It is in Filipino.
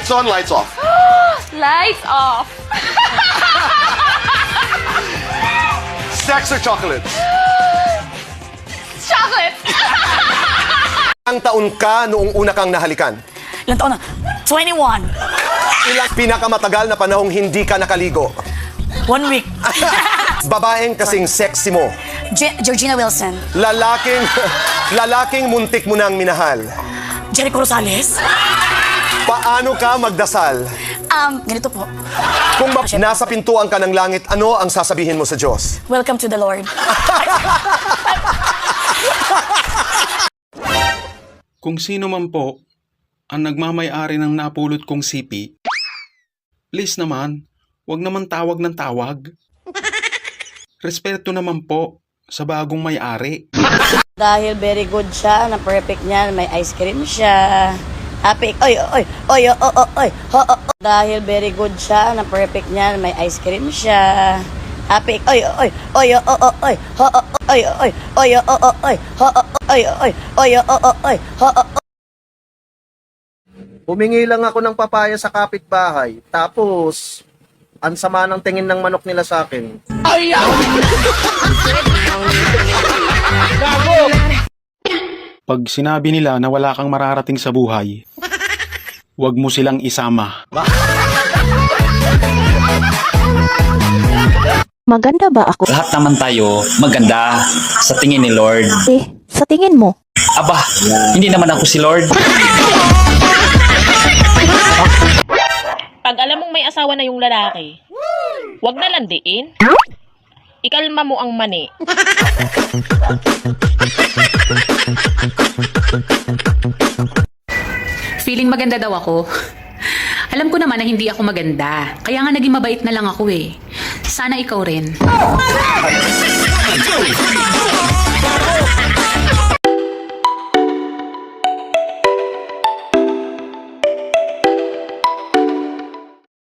Lights on, lights off. Lights off. Sex or chocolates? Chocolate. Ang taon ka noong una kang nahalikan? Ilang taon na? 21. Ilang pinakamatagal na panahong hindi ka nakaligo? 1 week. Babaeng kasing sexy mo? Georgina Wilson. Lalaking muntik mo nang minahal? Jericho Rosales. Paano ka magdasal? Ganito po. Kung nasa pintuan ka ng langit, ano ang sasabihin mo sa Diyos? Welcome to the Lord. Kung sino man po ang nagmamay-ari ng napulot kong sipi, please naman, wag naman tawag ng tawag. Respeto naman po sa bagong may-ari. Dahil very good siya, na perfect niya, may ice cream siya. Happy, oy, oy, oy, oy, oy, oy, ho, oh, oh. Dahil very good siya, na perfect niya, may ice cream siya. Happy, oy, oy, oy, oy, oy, oy, ho, oh, oy, oy, oy, oy, oy, ho, oh, oy, oy, oy, oy, ho, oh. Humingi lang ako ng papaya sa kapitbahay, tapos ang sama ng tingin ng manok nila sa akin. Pag sinabi nila na wala kang mararating sa buhay, wag mo silang isama. Maganda ba ako? Lahat naman tayo maganda sa tingin ni Lord. Sa tingin mo? Aba, hindi naman ako si Lord. Pag alam mong may asawa na yung lalaki, wag na landiin. Ikalma mo ang mani. Feeling maganda daw ako. Alam ko naman na hindi ako maganda. Kaya nga naging mabait na lang ako eh. Sana ikaw rin.